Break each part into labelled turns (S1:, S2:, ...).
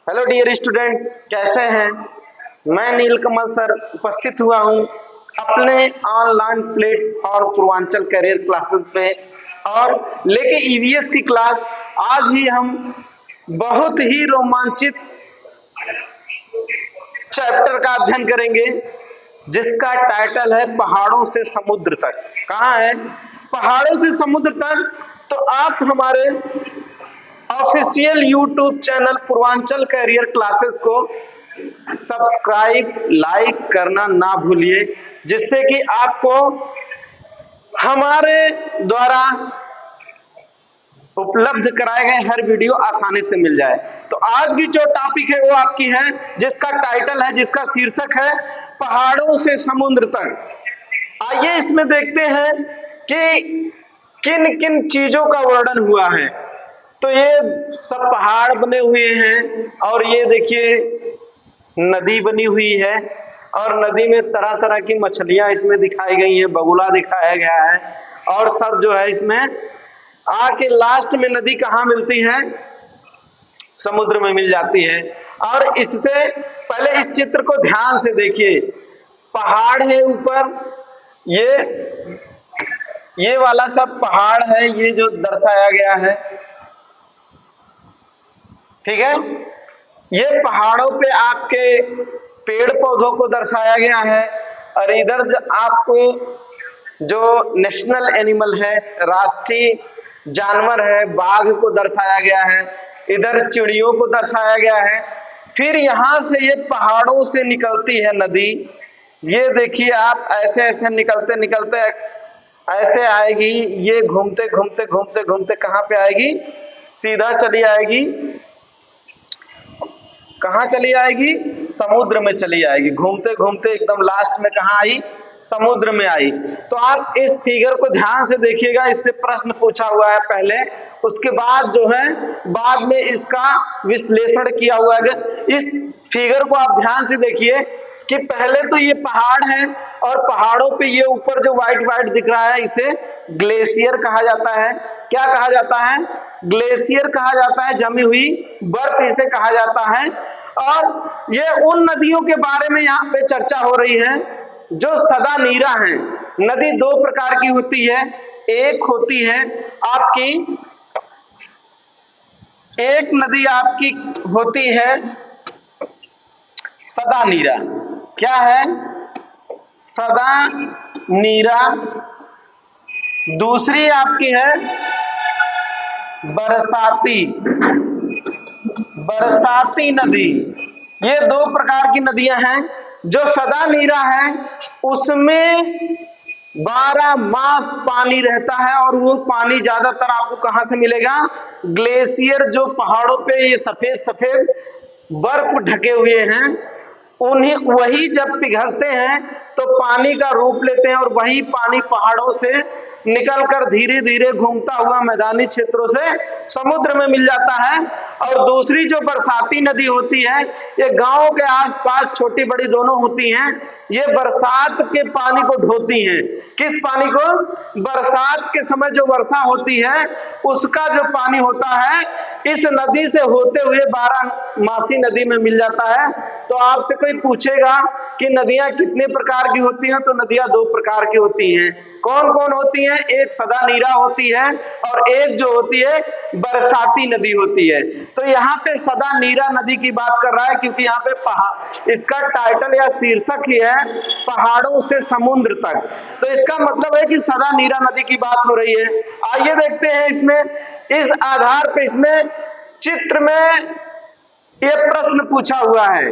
S1: Hello dear student, कैसे हैं? मैं नीलकमल सर उपस्थित हुआ हूं अपने online platform Purvanchal career classes पे और लेके ईवीएस की क्लास। आज ही हम बहुत ही रोमांचित चैप्टर का अध्ययन करेंगे जिसका टाइटल है पहाड़ों से समुद्र तक। कहाँ है? पहाड़ों से समुद्र तक। तो आप हमारे official YouTube channel Purvanchal career classes को सब्सक्राइब लाइक करना ना भूलिए, जिससे कि आपको हमारे द्वारा उपलब्ध कराए गए हर वीडियो आसानी से मिल जाए। तो आज की जो टॉपिक है वो आपकी है, जिसका टाइटल है, जिसका शीर्षक है पहाड़ों से समुद्र तक। आइए इसमें देखते हैं कि किन किन चीजों का वर्णन हुआ है। तो ये सब पहाड़ बने हुए हैं और ये देखिए नदी बनी हुई है और नदी में तरह तरह की मछलियां इसमें दिखाई गई हैं, बगुला दिखाया गया है और सब जो है इसमें आके लास्ट में नदी कहाँ मिलती है? समुद्र में मिल जाती है। और इससे पहले इस चित्र को ध्यान से देखिए। पहाड़ है ऊपर, ये वाला सब पहाड़ है, ये जो दर्शाया गया है, ठीक है। ये पहाड़ों पे आपके पेड़ पौधों को दर्शाया गया है और इधर आपको जो नेशनल एनिमल है, राष्ट्रीय जानवर है, बाघ को दर्शाया गया है। इधर चिड़ियों को दर्शाया गया है। फिर यहां से ये पहाड़ों से निकलती है नदी। ये देखिए आप, ऐसे ऐसे निकलते निकलते ऐसे आएगी, ये घूमते घूमते घूमते घूमते कहाँ पे आएगी? सीधा चली आएगी। कहाँ चली आएगी? समुद्र में चली आएगी। घूमते घूमते एकदम लास्ट में कहाँ आई? समुद्र में आई। तो आप इस फिगर को ध्यान से देखिएगा, इससे प्रश्न पूछा हुआ है पहले, उसके बाद जो है बाद में इसका विश्लेषण किया हुआ है। इस फिगर को आप ध्यान से देखिए कि पहले तो ये पहाड़ है और पहाड़ों पे ये ऊपर जो व्हाइट व्हाइट दिख रहा है, इसे ग्लेशियर कहा जाता है। क्या कहा जाता है? ग्लेशियर कहा जाता है। जमी हुई बर्फ इसे कहा जाता है। और ये उन नदियों के बारे में यहाँ पे चर्चा हो रही है जो सदा नीरा है। नदी दो प्रकार की होती है। एक होती है आपकी, एक नदी आपकी होती है सदा नीरा। क्या है? सदा नीरा। दूसरी आपकी है बरसाती, बरसाती नदी। ये दो प्रकार की नदियां हैं। जो सदा नीरा है उसमें 12 मास पानी रहता है और वो पानी ज्यादातर आपको कहां से मिलेगा? ग्लेशियर, जो पहाड़ों पे ये सफेद सफेद बर्फ ढके हुए हैं, उन्हें वही जब पिघलते हैं तो पानी का रूप लेते हैं और वही पानी पहाड़ों से निकलकर धीरे धीरे घूमता हुआ मैदानी क्षेत्रों से समुद्र में मिल जाता है। और दूसरी जो बरसाती नदी होती है, ये गांव के आसपास छोटी बड़ी दोनों होती हैं। ये बरसात के पानी को ढोती हैं। किस पानी को? बरसात के समय जो वर्षा होती है उसका जो पानी होता है इस नदी से होते हुए 12 मासी नदी में मिल जाता है। तो आपसे कोई पूछेगा कि नदियां कितने प्रकार की होती हैं, तो नदियां दो प्रकार की होती हैं। कौन कौन होती हैं? एक सदा नीरा होती है और एक जो होती है बरसाती नदी होती है। तो यहाँ पे सदा नीरा नदी की बात कर रहा है क्योंकि यहाँ पे पहाड़, इसका टाइटल या शीर्षक ही है पहाड़ों से समुद्र तक। तो इसका मतलब है कि सदा नीरा नदी की बात हो रही है। आइए देखते हैं इसमें, इस आधार पे इसमें चित्र में ये प्रश्न पूछा हुआ है।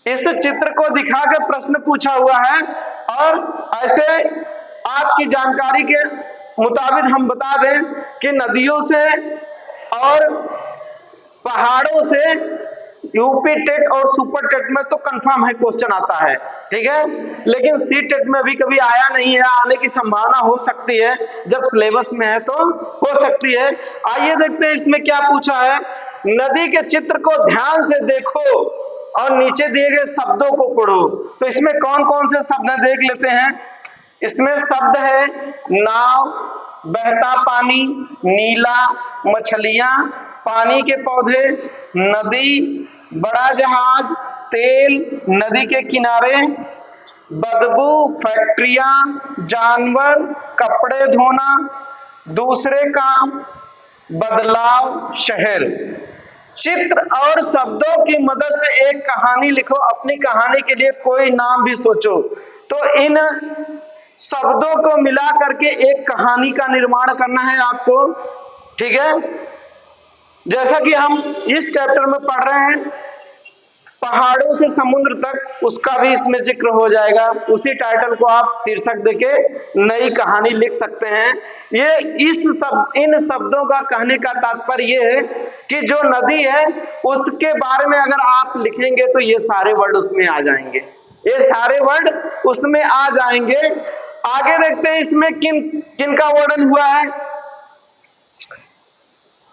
S1: इस चित्र को दिखा के प्रश्न पूछा हुआ है और ऐसे आपकी जानकारी के मुताबिक हम बता दें कि नदियों से और पहाड़ों से यूपी टेट और सुपर टेट में तो कंफर्म है क्वेश्चन आता है, ठीक है। लेकिन सी टेट में अभी कभी आया नहीं है, आने की संभावना हो सकती है, जब सिलेबस में है तो हो सकती है। आइए देखते हैं इसमें क्या पूछा है। नदी के चित्र को ध्यान से देखो और नीचे दिए गए शब्दों को पढ़ो। तो इसमें कौन कौन से शब्द हैं देख लेते हैं। इसमें शब्द है नाव, बहता पानी, नीला, मछलियां, पानी के पौधे, नदी, बड़ा जहाज, तेल, नदी के किनारे, बदबू, फैक्ट्रियां, जानवर, कपड़े धोना, दूसरे काम, बदलाव, शहर। चित्र और शब्दों की मदद से एक कहानी लिखो। अपनी कहानी के लिए कोई नाम भी सोचो। तो इन शब्दों को मिला करके एक कहानी का निर्माण करना है आपको, ठीक है। जैसा कि हम इस चैप्टर में पढ़ रहे हैं, पहाड़ों से समुद्र तक, उसका भी इसमें जिक्र हो जाएगा। उसी टाइटल को आप शीर्षक देके नई कहानी लिख सकते हैं। ये इन शब्दों का कहने का तात्पर्य ये है कि जो नदी है उसके बारे में अगर आप लिखेंगे तो ये सारे वर्ड उसमें आ जाएंगे, ये सारे वर्ड उसमें आ जाएंगे। आगे देखते हैं इसमें किन का वर्णन हुआ है।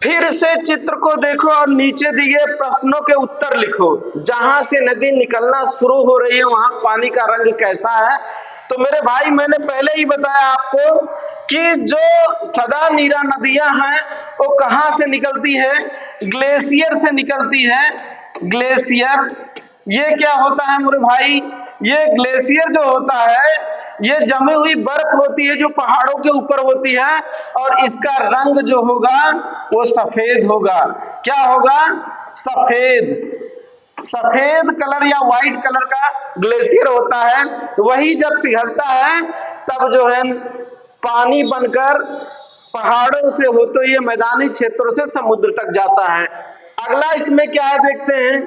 S1: फिर से चित्र को देखो और नीचे दिए प्रश्नों के उत्तर लिखो। जहां से नदी निकलना शुरू हो रही है वहां पानी का रंग कैसा है। तो मेरे भाई, मैंने पहले ही बताया आपको कि जो सदा नीरा नदियां हैं वो कहां से निकलती है, ग्लेशियर से निकलती है। ग्लेशियर, ये क्या होता है मेरे भाई, ये ग्लेशियर जो होता है ये जमी हुई बर्फ होती है जो पहाड़ों के ऊपर होती है, और इसका रंग जो होगा वो सफेद होगा। क्या होगा? सफेद कलर या व्हाइट कलर का ग्लेशियर होता है। वही जब पिघलता है तब जो है पानी बनकर पहाड़ों से होते हुए मैदानी क्षेत्रों से समुद्र तक जाता है। अगला इसमें क्या है देखते हैं।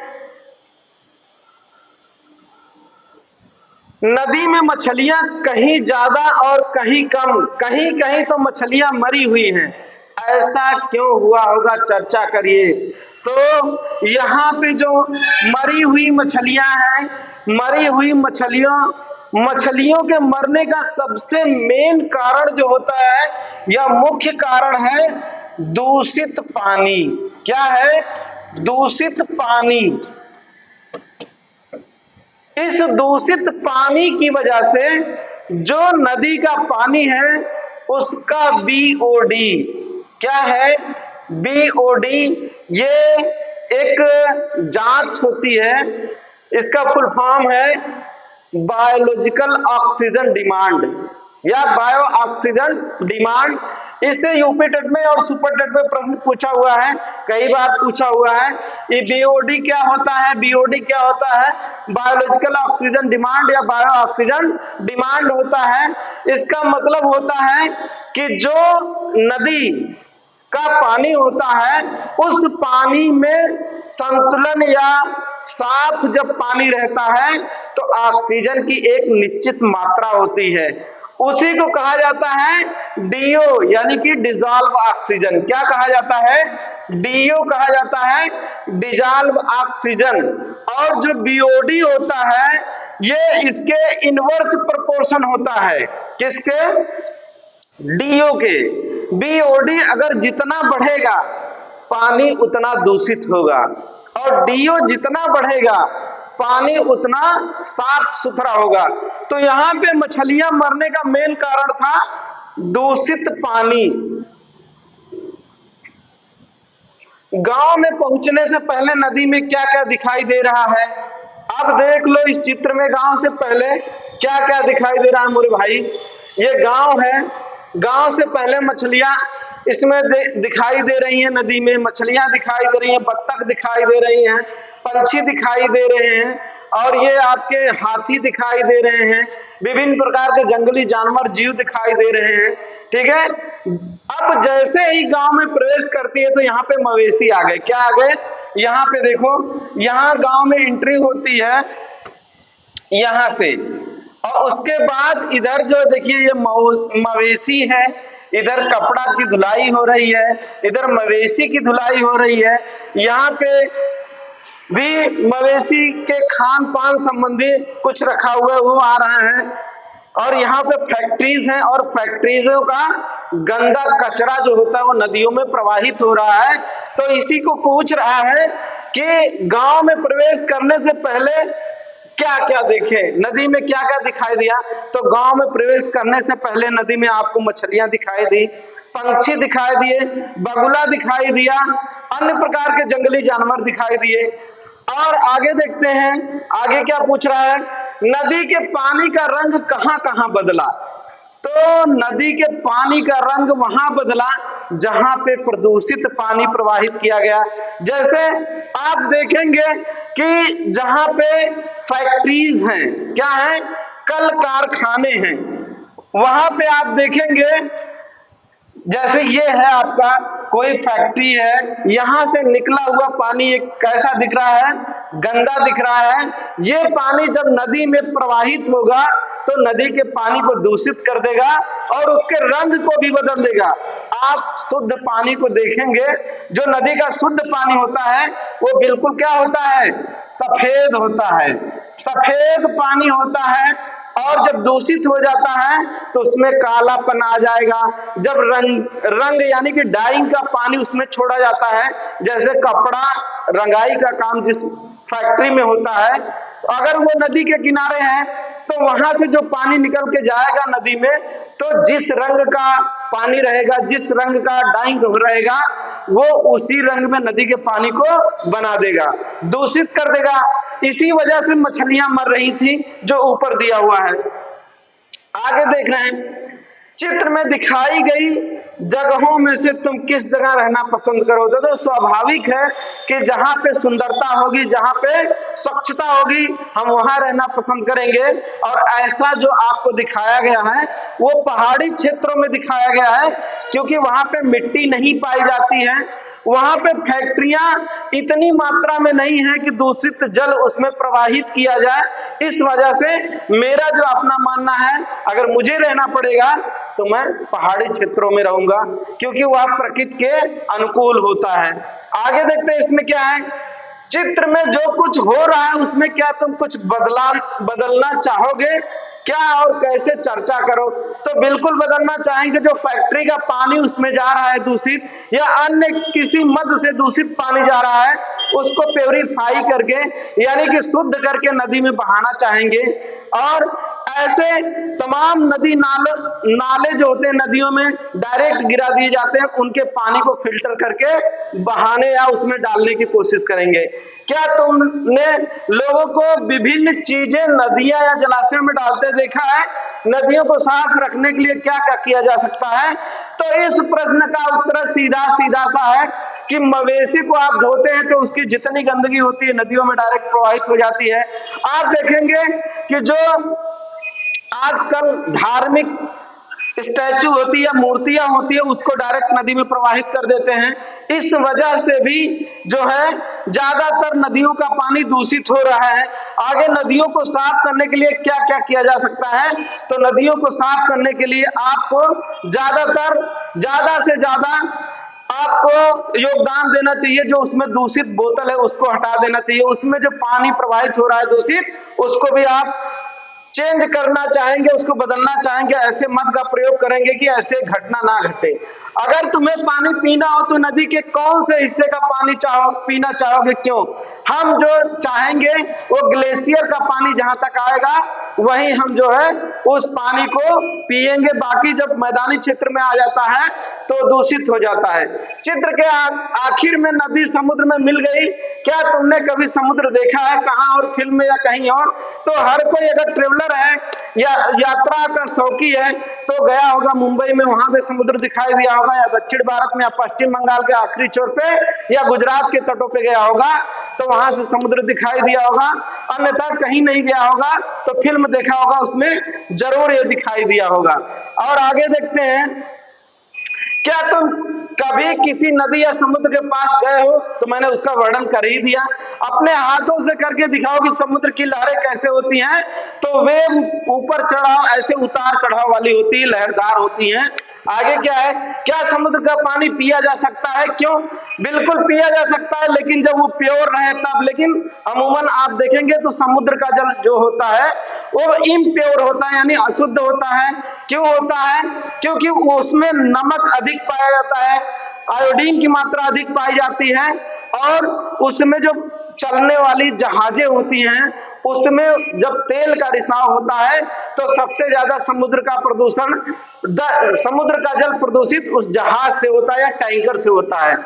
S1: नदी में मछलियां कहीं ज्यादा और कहीं कम, कहीं कहीं तो मछलियां मरी हुई हैं। ऐसा क्यों हुआ होगा, चर्चा करिए। तो यहाँ पे जो मरी हुई मछलियां हैं, मरी हुई मछलियों के मरने का सबसे मेन कारण जो होता है या मुख्य कारण है दूषित पानी। क्या है? दूषित पानी। इस दूषित पानी की वजह से जो नदी का पानी है उसका बीओडी, क्या है? बीओडी, ये एक जांच होती है, इसका फुल फॉर्म है बायोलॉजिकल ऑक्सीजन डिमांड या बायो ऑक्सीजन डिमांड। इससे यूपी टेट में और सुपर टेट में प्रश्न पूछा हुआ है, कई बार पूछा हुआ है। ये बीओडी क्या होता है? बीओडी क्या होता है? बायोलॉजिकल ऑक्सीजन डिमांड या बायो ऑक्सीजन डिमांड होता है। इसका मतलब होता है कि जो नदी का पानी होता है उस पानी में संतुलन या साफ जब पानी रहता है तो ऑक्सीजन की एक निश्चित मात्रा होती है, उसी को कहा जाता है डीओ यानी कि डिजॉल्व ऑक्सीजन। क्या कहा जाता है? डीओ कहा जाता है, डिजॉल्व ऑक्सीजन। और जो बीओडी होता है ये इसके इनवर्स प्रोपोर्शन होता है। किसके? डीओ के। बीओडी अगर जितना बढ़ेगा पानी उतना दूषित होगा, और डीओ जितना बढ़ेगा पानी उतना साफ सुथरा होगा। तो यहाँ पे मछलियां मरने का मेन कारण था दूषित पानी। गांव में पहुंचने से पहले नदी में क्या क्या दिखाई दे रहा है? अब देख लो इस चित्र में गांव से पहले क्या क्या दिखाई दे रहा है मेरे भाई। ये गांव है, गांव से पहले मछलियां इसमें दिखाई दे रही हैं। नदी में मछलियां दिखाई दे रही हैं, बत्तख दिखाई दे रही हैं, पंछी दिखाई दे रहे हैं, और ये आपके हाथी दिखाई दे रहे हैं, विभिन्न प्रकार के जंगली जानवर जीव दिखाई दे रहे हैं। ठीक है। अब जैसे ही गांव में प्रवेश करती है तो यहाँ पे मवेशी आ गए। क्या आ गए? यहाँ पे देखो, यहाँ गांव में एंट्री होती है यहाँ से, और उसके बाद इधर जो देखिए ये मवेशी है, इधर कपड़ा की धुलाई हो रही है, इधर मवेशी की धुलाई हो रही है। यहाँ पे भी मवेशी के खान पान संबंधी कुछ रखा हुआ है वो आ रहा है। और यहाँ पे फैक्ट्रीज हैं, और फैक्ट्रीजों का गंदा कचरा जो होता है वो नदियों में प्रवाहित हो रहा है। तो इसी को पूछ रहा है कि गांव में प्रवेश करने से पहले क्या क्या देखे, नदी में क्या क्या दिखाई दिया। तो गांव में प्रवेश करने से पहले नदी में आपको मछलियां दिखाई दी, पंछी दिखाई दिए, बगुला दिखाई दिया, अन्य प्रकार के जंगली जानवर दिखाई दिए। और आगे देखते हैं, आगे क्या पूछ रहा है, नदी के पानी का रंग कहां कहां बदला। तो नदी के पानी का रंग वहां बदला जहां पे प्रदूषित पानी प्रवाहित किया गया। जैसे आप देखेंगे कि जहां पे फैक्ट्रीज हैं, क्या है, कल कारखाने हैं, वहां पे आप देखेंगे, जैसे ये है आपका कोई फैक्ट्री है, यहां से निकला हुआ पानी एक कैसा दिख रहा है, गंदा दिख रहा है। ये पानी जब नदी में प्रवाहित होगा तो नदी के पानी को दूषित कर देगा और उसके रंग को भी बदल देगा। आप शुद्ध पानी को देखेंगे, जो नदी का शुद्ध पानी होता है वो बिल्कुल क्या होता है, सफेद होता है, सफेद पानी होता है। और जब दूषित हो जाता है तो उसमें कालापन आ जाएगा। जब रंग यानी कि डाइंग का पानी उसमें छोड़ा जाता है, जैसे कपड़ा रंगाई का काम जिस फैक्ट्री में होता है, अगर वो नदी के किनारे है तो वहां से जो पानी निकल के जाएगा नदी में, तो जिस रंग का पानी रहेगा, जिस रंग का डाइंग रहेगा, वो उसी रंग में नदी के पानी को बना देगा, दूषित कर देगा। इसी वजह से मछलियां मर रही थी, जो ऊपर दिया हुआ है। आगे देख रहे हैं, चित्र में दिखाई गई जगहों में से तुम किस जगह रहना पसंद करोगे। तो स्वाभाविक है कि जहां पे सुंदरता होगी, जहां पे स्वच्छता होगी, हम वहां रहना पसंद करेंगे। और ऐसा जो आपको दिखाया गया है वो पहाड़ी क्षेत्रों में दिखाया गया है, क्योंकि वहां पे मिट्टी नहीं पाई जाती है, वहां पे फैक्ट्रियां इतनी मात्रा में नहीं है कि दूषित जल उसमें प्रवाहित किया जाए। इस वजह से मेरा जो अपना मानना है, अगर मुझे रहना पड़ेगा तो मैं पहाड़ी क्षेत्रों में रहूंगा, क्योंकि वह प्रकृति के अनुकूल होता है। आगे देखते हैं इसमें क्या है, चित्र में जो कुछ हो रहा है उसमें क्या तुम कुछ बदलना चाहोगे क्या, और कैसे चर्चा करो। तो बिल्कुल बदलना चाहेंगे। जो फैक्ट्री का पानी उसमें जा रहा है दूषित, या अन्य किसी मद से दूषित पानी जा रहा है, उसको प्योरीफाई करके यानी कि शुद्ध करके नदी में बहाना चाहेंगे। और ऐसे तमाम नदी नाले जो होते हैं नदियों में डायरेक्ट गिरा दिए जाते हैं, उनके पानी को फिल्टर करके बहाने या उसमें डालने की कोशिश करेंगे। क्या तुमने लोगों को विभिन्न चीजें नदियां या जलाशयों में डालते देखा है? नदियों को साफ रखने के लिए क्या क्या किया जा सकता है? तो इस प्रश्न का उत्तर सीधा सीधा सा है कि मवेशी को आप धोते हैं तो उसकी जितनी गंदगी होती है नदियों में डायरेक्ट प्रवाहित हो जाती है। आप देखेंगे कि जो आजकल धार्मिक स्टैचू होती है, मूर्तियां होती है, उसको डायरेक्ट नदी में प्रवाहित कर देते हैं। इस वजह से भी जो है ज्यादातर नदियों का पानी दूषित हो रहा है। आगे नदियों को साफ करने के लिए क्या क्या किया जा सकता है? तो नदियों को साफ करने के लिए आपको ज्यादा से ज्यादा आपको योगदान देना चाहिए। जो उसमें दूषित बोतल है उसको हटा देना चाहिए। उसमें जो पानी प्रवाहित हो रहा है दूषित, उसको भी आप चेंज करना चाहेंगे, उसको बदलना चाहेंगे। ऐसे मद का प्रयोग करेंगे कि ऐसे घटना ना घटे। अगर तुम्हें पानी पीना हो तो नदी के कौन से हिस्से का पानी पीना चाहोगे, क्यों? हम जो चाहेंगे वो ग्लेशियर का पानी जहां तक आएगा वहीं हम जो है उस पानी को पिएंगे। बाकी जब मैदानी क्षेत्र में आ जाता है तो दूषित हो जाता है। चित्र के आखिर में नदी समुद्र में मिल गई। क्या तुमने कभी समुद्र देखा है, कहाँ और फिल्म में या कहीं और? तो हर कोई अगर ट्रेवलर है या यात्रा का शौकी है तो गया होगा मुंबई में, वहां पे समुद्र दिखाई दिया होगा, या दक्षिण भारत में या पश्चिम बंगाल के आखिरी छोर पे या गुजरात के तटों पे गया होगा तो वहां से समुद्र दिखाई दिया होगा। अन्यथा कहीं नहीं गया होगा तो फिल्म देखा होगा, उसमें जरूर ये दिखाई दिया होगा। और आगे देखते हैं, क्या तुम कभी किसी नदी या समुद्र के पास गए हो? तो मैंने उसका वर्णन कर ही दिया। अपने हाथों से करके दिखाओ कि समुद्र की लहरें कैसे होती हैं। तो वे ऊपर चढ़ाव ऐसे उतार चढ़ाव वाली होती है, लहरदार होती हैं। आगे क्या है, क्या समुद्र का पानी पिया जा सकता है? क्यों? बिल्कुल पिया जा सकता है, लेकिन जब वो प्योर रहे तब। लेकिन अमूमन आप देखेंगे तो समुद्र का जल जो होता है वो इम्प्योर होता है, यानी अशुद्ध होता है। क्यों होता है? क्योंकि उसमें नमक अधिक पाया जाता है, आयोडीन की मात्रा अधिक पाई जाती है, और उसमें जो चलने वाली जहाजें होती हैं उसमें जब तेल का रिसाव होता है तो सबसे ज्यादा समुद्र का प्रदूषण, समुद्र का जल प्रदूषित उस जहाज से होता है या टैंकर से होता है।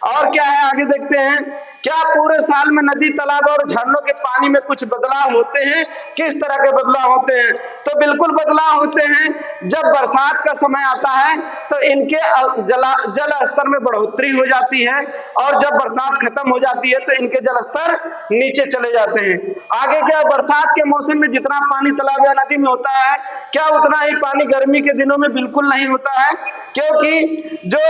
S1: और क्या है आगे देखते हैं, क्या पूरे साल में नदी तालाब और झरनों के पानी में कुछ बदलाव होते हैं? किस तरह के बदलाव होते हैं? तो बिल्कुल बदलाव होते हैं। जब बरसात का समय आता है तो इनके जल स्तर में बढ़ोतरी हो जाती है और जब बरसात खत्म हो जाती है तो इनके जल स्तर नीचे चले जाते हैं। आगे क्या, बरसात के मौसम में जितना पानी तालाब या नदी में होता है क्या उतना ही पानी गर्मी के दिनों में बिल्कुल नहीं होता है, क्योंकि जो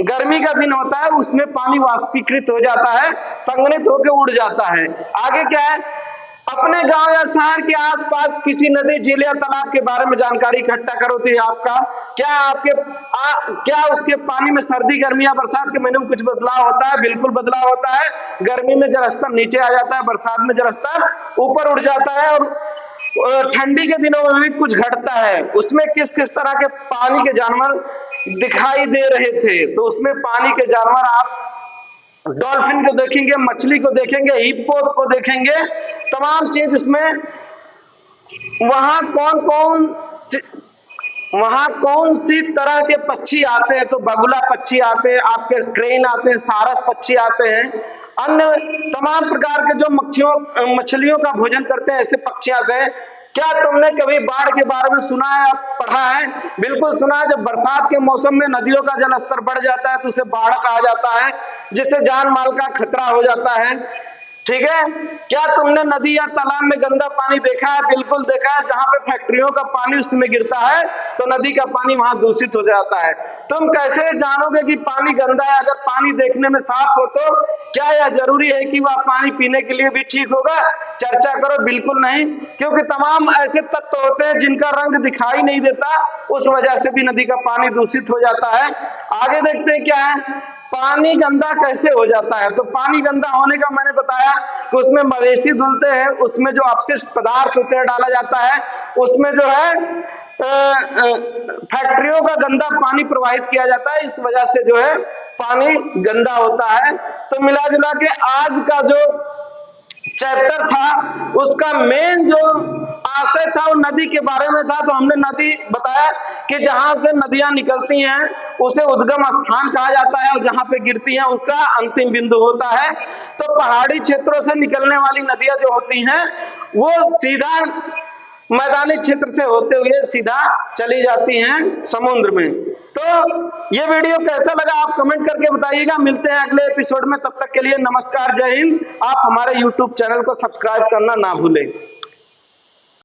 S1: गर्मी का दिन होता है उसमें पानी वाष्पीकृत हो जाता है, संघनित होकर उड़ जाता है। आगे क्या है, अपने गांव या शहर के आसपास किसी नदी, झील या तालाब के बारे में जानकारी इकट्ठा करो। तो आपका क्या उसके पानी में सर्दी, गर्मी या बरसात के महीने में कुछ बदलाव होता है? बिल्कुल बदलाव होता है। गर्मी में जलस्तर नीचे आ जाता है, बरसात में जलस्तर ऊपर उड़ जाता है और ठंडी के दिनों में भी कुछ घटता है। उसमें किस किस तरह के पानी के जानवर दिखाई दे रहे थे? तो उसमें पानी के जानवर आप डॉल्फिन को देखेंगे, मछली को देखेंगे, हिप्पो को देखेंगे, तमाम चीज इसमें। वहां कौन सी तरह के पक्षी आते हैं? तो बगुला पक्षी आते हैं, आपके क्रेन आते हैं, सारस पक्षी आते हैं, अन्य तमाम प्रकार के जो मछलियों का भोजन करते हैं ऐसे पक्षी आते हैं। क्या तुमने कभी बाढ़ के बारे में सुना है, पढ़ा है? बिल्कुल सुना है। जब बरसात के मौसम में नदियों का जल स्तर बढ़ जाता है तो उसे बाढ़ कहा जाता है, जिससे जान माल का खतरा हो जाता है। ठीक है। क्या तुमने नदी या तालाब में गंदा पानी देखा है? बिल्कुल देखा है। जहां पे फैक्ट्रियों का पानी उसमें गिरता है तो नदी का पानी वहां दूषित हो जाता है। तुम कैसे जानोगे कि पानी गंदा है? अगर पानी देखने में साफ हो तो क्या यह जरूरी है कि वह पानी पीने के लिए भी ठीक होगा? चर्चा करो। बिल्कुल नहीं, क्योंकि तमाम ऐसे तत्व होते हैं जिनका रंग दिखाई नहीं देता, उस वजह से भी नदी का पानी दूषित हो जाता है। आगे देखते हैं क्या है, पानी गंदा कैसे हो जाता है? तो पानी गंदा होने का मैंने बताया कि उसमें मवेशी धुलते हैं, उसमें जो अपशिष्ट पदार्थ होते हैं डाला जाता है, उसमें जो है फैक्ट्रियों का गंदा पानी प्रवाहित किया जाता है, इस वजह से जो है पानी गंदा होता है। तो मिला जुला के आज का जो चैप्टर था उसका मेन जो आशय था वो नदी के बारे में था। तो हमने नदी बताया कि जहां से नदियां निकलती हैं उसे उद्गम स्थान कहा जाता है और जहां पे गिरती हैं उसका अंतिम बिंदु होता है। तो पहाड़ी क्षेत्रों से निकलने वाली नदियां जो होती हैं वो सीधा मैदानी क्षेत्र से होते हुए सीधा चली जाती हैं समुद्र में। तो ये वीडियो कैसा लगा आप कमेंट करके बताइएगा। मिलते हैं अगले एपिसोड में, तब तक के लिए नमस्कार, जय हिंद। आप हमारे YouTube चैनल को सब्सक्राइब करना ना भूलें।